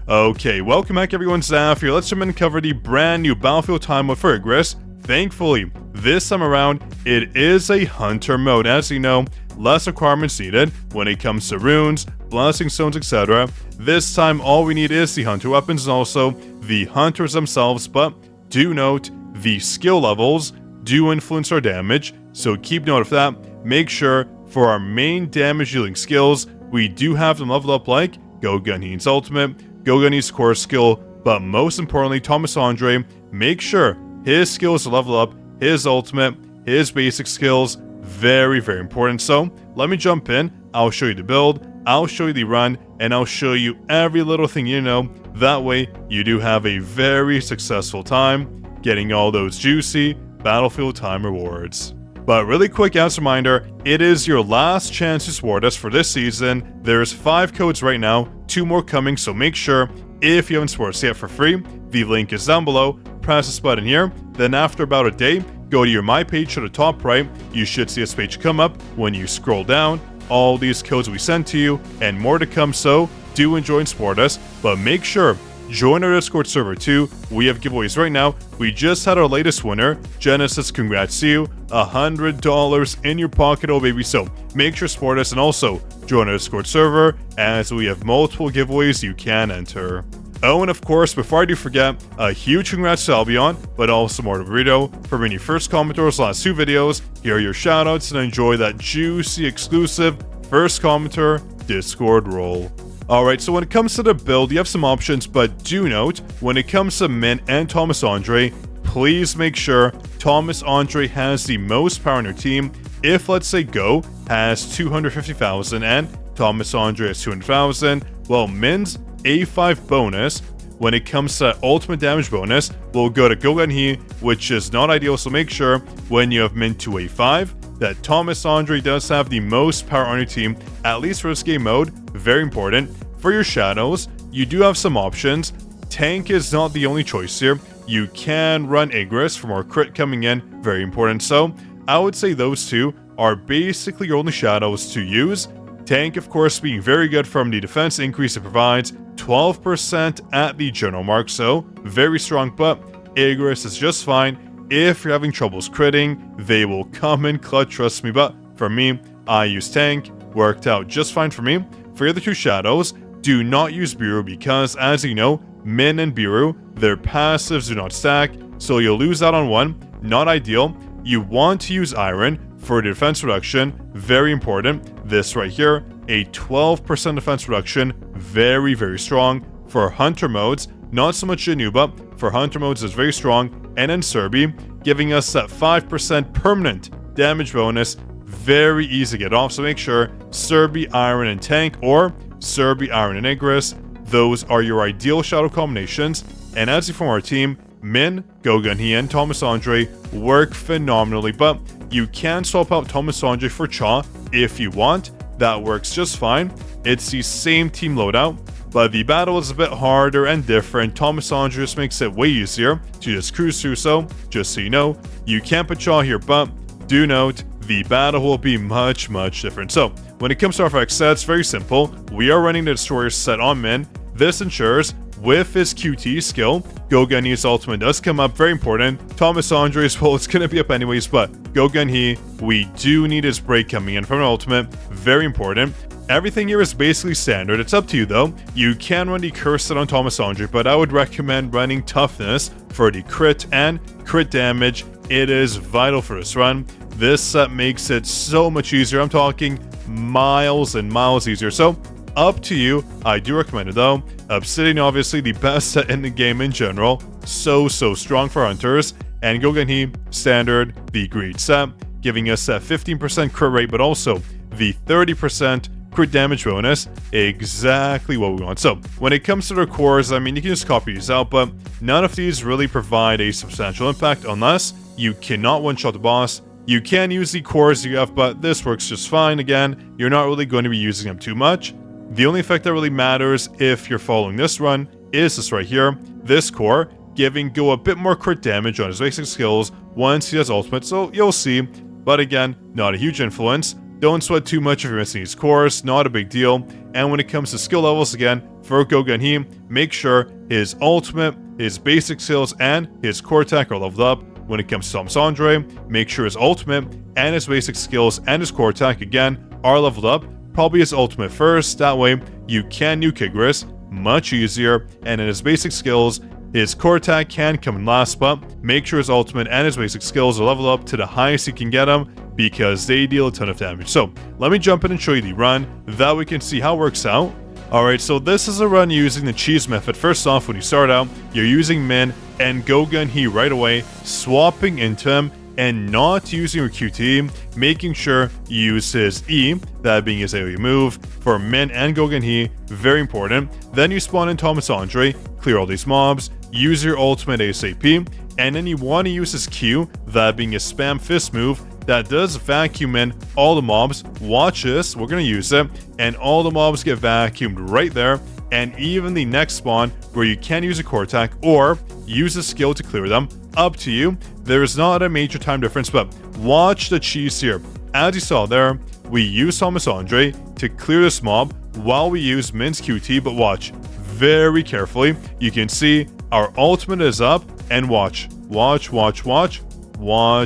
Okay, welcome back everyone, Zaf here. Let's jump in and cover the brand new Battlefield time mode for IGRIS. Thankfully, this time around, it is a hunter mode. As you know, less requirements needed when it comes to runes, blasting stones, etc. This time, all we need is the hunter weapons and also the hunters themselves, but do note, the skill levels do influence our damage, so keep note of that. Make sure, for our main damage dealing skills, we do have them leveled up like Gogunhee's ultimate, Gogunhee's core skill, but most importantly, Thomas Andre, make sure his skills are leveled up, his ultimate, his basic skills, very, very important. So, let me jump in, I'll show you the build, I'll show you the run, and I'll show you every little thing you know. That way, you do have a very successful time getting all those juicy Battlefield time rewards. But really quick as a reminder, it is your last chance to support us for this season. There's 5 codes right now, 2 more coming, so make sure, if you haven't supported us yet for free, the link is down below, press this button here, then after about a day, go to your My page to the top right, you should see this page come up. When you scroll down, all these codes we sent to you, and more to come, so do enjoy and support us, but make sure, join our Discord server too. We have giveaways right now. We just had our latest winner, Genesis, congrats to you, $100 in your pocket, oh baby. So make sure to support us and also join our Discord server as we have multiple giveaways you can enter. Oh, and of course, before I do forget, a huge congrats to Albion, but also more to Burrito for being your first commenter on the last 2 videos. Here are your shoutouts and enjoy that juicy exclusive first commenter Discord role. Alright, so when it comes to the build, you have some options, but do note, when it comes to Min and Thomas Andre, please make sure Thomas Andre has the most power on your team. If, let's say, Go has 250,000 and Thomas Andre has 200,000, well, Min's A5 bonus, when it comes to that ultimate damage bonus, will go to Gogunhee, which is not ideal, so make sure when you have Min to A5, that Thomas Andre does have the most power on your team, at least for this game mode. Very important. For your shadows, you do have some options. Tank is not the only choice here. You can run IGRIS for more crit coming in, very important. So, I would say those 2 are basically your only shadows to use. Tank, of course, being very good from the defense increase it provides, 12% at the general mark, so very strong, but IGRIS is just fine. If you're having troubles critting, they will come in clutch, trust me, but for me, I use Tank, worked out just fine for me. For the other 2 shadows, do not use Biru because, as you know, Min and Biru, their passives do not stack, so you'll lose out on one, not ideal. You want to use Iron for defense reduction, very important. This right here, a 12% defense reduction, very, very strong. For Hunter modes, not so much Jinwoo, but for Hunter modes is very strong. And then Serbi, giving us that 5% permanent damage bonus, very easy to get off, so make sure Serbi, Iron, and Tank, or Serbi, Iron, and IGRIS, those are your ideal shadow combinations. And as you form our team, Min, Gogunhee, and Thomas Andre work phenomenally, but you can swap out Thomas Andre for Cha if you want, that works just fine. It's the same team loadout, but the battle is a bit harder and different. Thomas Andre just makes it way easier to just cruise through, so just so you know, you can't put Cha here, but do note, the battle will be much, much different. So, when it comes to our FX sets, very simple. We are running the Destroyer set on Min. This ensures, with his QT skill, Gogunhee's ultimate does come up, very important. Thomas Andre's, well, it's going to be up anyways, but Gogunhee, we do need his break coming in from an ultimate, very important. Everything here is basically standard. It's up to you though. You can run the curse set on Thomas Andre, but I would recommend running toughness for the crit and crit damage. It is vital for this run. This set makes it so much easier. I'm talking miles and miles easier. So, up to you. I do recommend it though. Obsidian, obviously the best set in the game in general. So strong for hunters. And Gogunhee, standard, the great set, giving us that 15% crit rate, but also the 30% crit damage bonus, exactly what we want. So, when it comes to their cores, I mean, you can just copy these out, but none of these really provide a substantial impact unless you cannot one-shot the boss. You can use the cores you have, but this works just fine. Again, you're not really going to be using them too much. The only effect that really matters if you're following this run is this right here, this core, giving Go a bit more crit damage on his basic skills once he has ultimate, so you'll see. But again, not a huge influence. don't sweat too much if you're missing his course, not a big deal. And when it comes to skill levels again, for Gogunhee, make sure his ultimate, his basic skills, and his core attack are leveled up. When it comes to Thomas Andre, make sure his ultimate and his basic skills and his core attack again are leveled up. Probably his ultimate first, that way you can nuke IGRIS much easier, and in his basic skills, his core attack can come in last, but make sure his ultimate and his basic skills are leveled up to the highest you can get them, because they deal a ton of damage. So let me jump in and show you the run, that we can see how it works out. Alright, so this is a run using the cheese method. First off, when you start out, you're using Min and Gogunhee right away, swapping into him and not using your QT, making sure you use his E, that being his AoE move, for Min and Gogunhee, very important. Then you spawn in Thomas Andre, clear all these mobs, use your ultimate ASAP, and then you want to use his Q, that being his spam fist move, that does vacuum in all the mobs. Watch this, we're going to use it, and all the mobs get vacuumed right there, and even the next spawn where you can use a core attack or use a skill to clear them, up to you. There is not a major time difference, but watch the cheese here. As you saw there, we use Thomas Andre to clear this mob while we use Min's QT, but watch very carefully. You can see our ultimate is up, and watch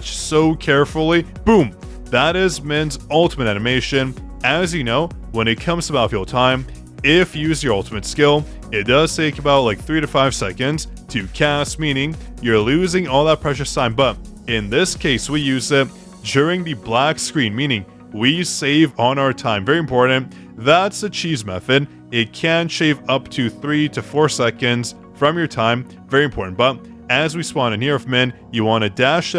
so carefully. Boom! That is Min's ultimate animation. As you know, when it comes to battlefield time, if you use your ultimate skill, it does take about like 3 to 5 seconds to cast, meaning you're losing all that precious time. But in this case, we use it during the black screen, meaning we save on our time. Very important. That's the cheese method. It can shave up to 3 to 4 seconds from your time. Very important. But as we spawn in here with Min, you want to dash,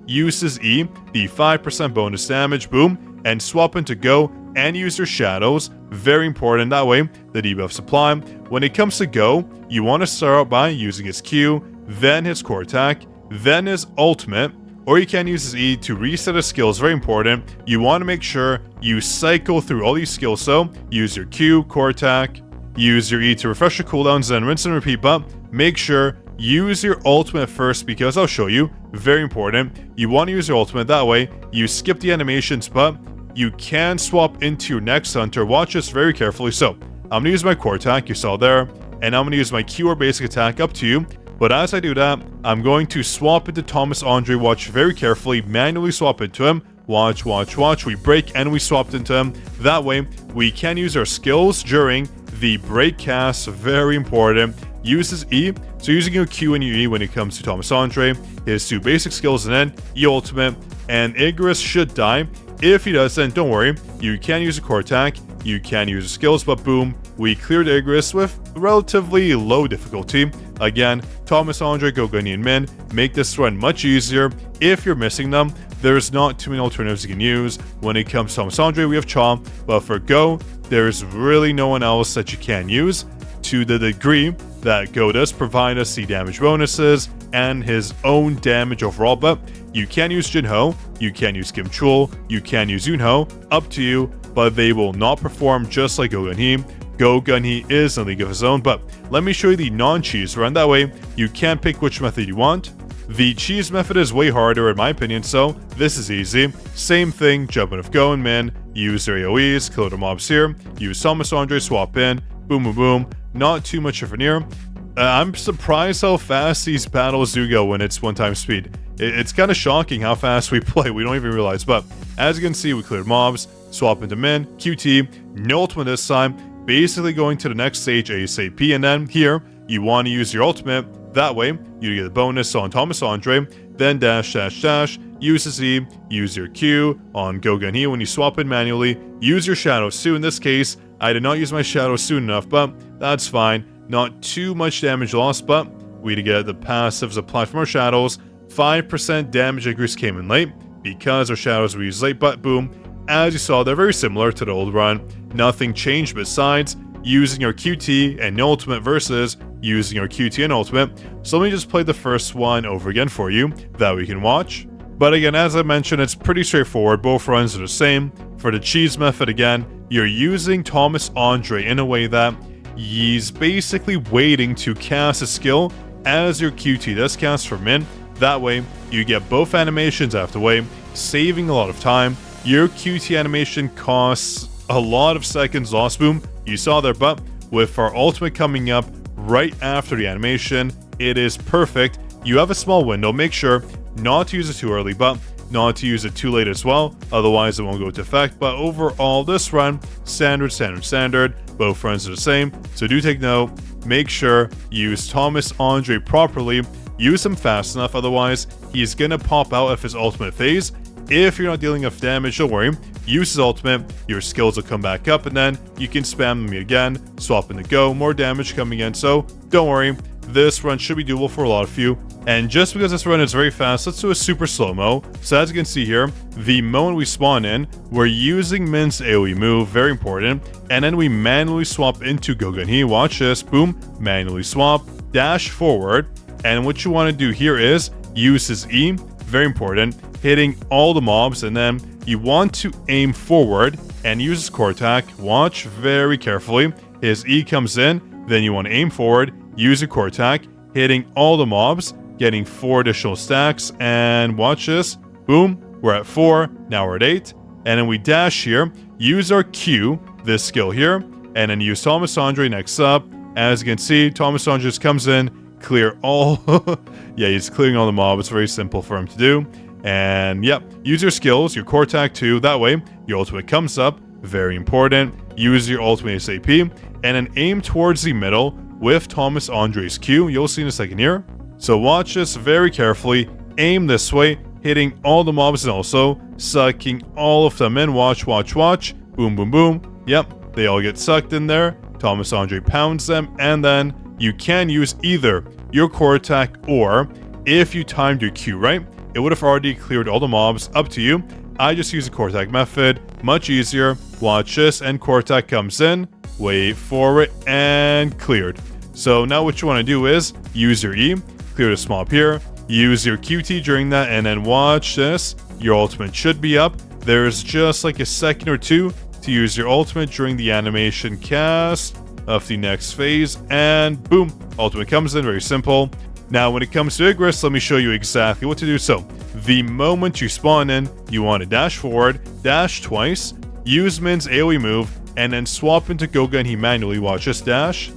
use his E, the 5% bonus damage, boom, and swap into Go and use your shadows. Very important, that way the debuffs apply. When it comes to Go, you want to start out by using his Q, then his core attack, then his ultimate, or you can use his E to reset his skills. Very important. You want to make sure you cycle through all these skills, so use your Q, core attack, use your E to refresh your cooldowns, then rinse and repeat, but make sure use your ultimate first, because I'll show you. Very important. You want to use your ultimate, that way you skip the animations, but you can swap into your next hunter. Watch this very carefully. So I'm going to use my core attack, you saw there, and I'm going to use my Q or basic attack, up to you. But as I do that, I'm going to swap into Thomas Andre. Watch very carefully, manually swap into him. Watch. We break and we swapped into him. That way, we can use our skills during the break cast. Very important. Use his E. So using your Q and your E when it comes to Thomas Andre, his 2 basic skills, and then E ultimate, and IGRIS should die. If he doesn't, don't worry. You can use a core attack, you can use the skills, but boom, we cleared IGRIS with relatively low difficulty. Again, Thomas Andre, Gogunhee, and Min make this run much easier. If you're missing them, there's not too many alternatives you can use. When it comes to Thomas Andre, we have Cha, but for Go, there's really no one else that you can use. To the degree that Go does provide us the damage bonuses and his own damage overall, but you can use Jinwoo, you can use Kim Chul, you can use Yunho, up to you, but they will not perform just like Gogunhee. Gogunhee is in a league of his own, but let me show you the non-cheese run, that way you can pick which method you want. The cheese method is way harder in my opinion, so this is easy. Same thing, jump in with Go and Min, use their AoEs, kill the mobs here, use Thomas Andre, swap in, boom. Not too much of an ear. I'm surprised how fast these battles do go when it's 1 time speed. It's kind of shocking how fast we play, we don't even realize. But as you can see, we cleared mobs, swap into Min, QT, no ultimate this time, basically going to the next stage ASAP. And then here, you want to use your ultimate, that way you get the bonus on Thomas Andre, then dash, use his E, use your Q on Gogunhee when you swap in manually, use your shadows too. In this case, I did not use my shadows soon enough, but that's fine. Not too much damage loss, but we did get the passives applied from our shadows. 5% damage increase came in late because our shadows were used late, but boom. As you saw, they're very similar to the old run. Nothing changed besides using our QT and ultimate versus using our QT and ultimate. So let me just play the first one over again for you that we can watch. But again, as I mentioned, it's pretty straightforward. Both runs are the same. For the cheese method, again, you're using Thomas Andre in a way that he's basically waiting to cast a skill as your QT does cast for Min. That way, you get both animations out of the way, saving a lot of time. your QT animation costs a lot of seconds lost. Boom, you saw there, but with our ultimate coming up right after the animation, it is perfect. You have a small window. Make sure not to use it too early, but not to use it too late as well, otherwise it won't go into effect. But overall, this run, standard. Both runs are the same, so do take note. Make sure you use Thomas Andre properly. Use him fast enough, otherwise he's gonna pop out of his ultimate phase. If you're not dealing enough damage, don't worry. Use his ultimate, your skills will come back up, and then you can spam them again, swap in the go, more damage coming in. So don't worry, this run should be doable for a lot of you. And just because this run is very fast, let's do a super slow-mo. So as you can see here, the moment we spawn in, we're using Min's AoE move, very important. And then we manually swap into Gogenhi. Watch this, boom, manually swap, dash forward. And what you want to do here is use his E, very important, hitting all the mobs. And then you want to aim forward and use his core attack. Watch very carefully. His E comes in, then you want to aim forward, use your core attack, hitting all the mobs, getting 4 additional stacks, and watch this, boom, we're at 4, now we're at 8, and then we dash here, use our Q, this skill here, and then use Thomas Andre next up. As you can see, Thomas Andre just comes in, clear all, yeah, he's clearing all the mobs. It's very simple for him to do, and yep, use your skills, your core attack too, that way your ultimate comes up, very important, use your ultimate SAP, and then aim towards the middle with Thomas Andre's Q, you'll see in a second here. So watch this very carefully, aim this way, hitting all the mobs and also sucking all of them in. Watch, boom, boom, boom. Yep, they all get sucked in there. Thomas Andre pounds them, and then you can use either your core attack or if you timed your Q right, it would have already cleared all the mobs, up to you. I just use the core attack method, much easier. Watch this, and core attack comes in, wait for it, and cleared. So now what you want to do is use your E, clear the mob here, use your QT during that, and then watch this, your ultimate should be up. There's just like a second or two to use your ultimate during the animation cast of the next phase, and boom, ultimate comes in, very simple. Now when it comes to IGRIS, let me show you exactly what to do. So the moment you spawn in, you want to dash forward, dash twice, use Min's AoE move, and then swap into Gogenhi manually. Watch this, dash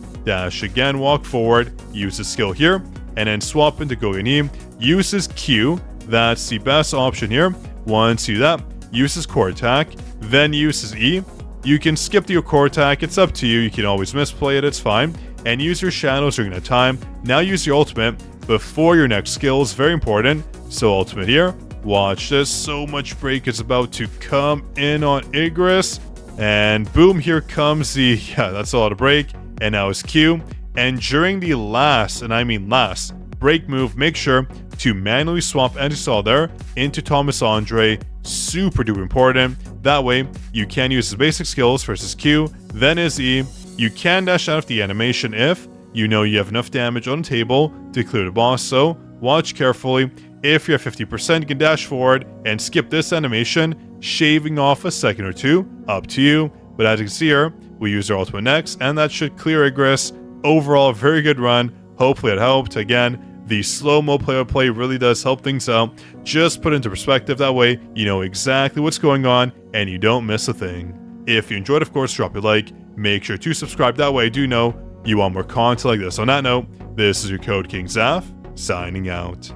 again, walk forward, use the skill here, and then swap into Gogenhi, use his Q, that's the best option here. Once you do that, use his core attack, then use his E. You can skip to your core attack, it's up to you, you can always misplay it, it's fine. And use your shadows during that time. Now use your ultimate before your next skill is very important. So ultimate here, watch this, so much break is about to come in on IGRIS. And boom, here comes the, yeah, that's a lot of break. And now his Q. And during the last, and I mean last, break move, make sure to manually swap, as you saw there, into Thomas Andre. Super duper important. That way, you can use his basic skills versus Q, then his E. You can dash out of the animation if you know you have enough damage on the table to clear the boss, so watch carefully. If you're at 50%, you can dash forward and skip this animation, shaving off a second or two, up to you. But as you can see here, we use our ultimate next, and that should clear IGRIS. Overall, very good run. Hopefully it helped. Again, the slow-mo play-by-play really does help things out. Just put it into perspective, that way you know exactly what's going on and you don't miss a thing. If you enjoyed, of course, drop a like. Make sure to subscribe, that way I do know you want more content like this. On that note, this is your Code King Zaf, signing out.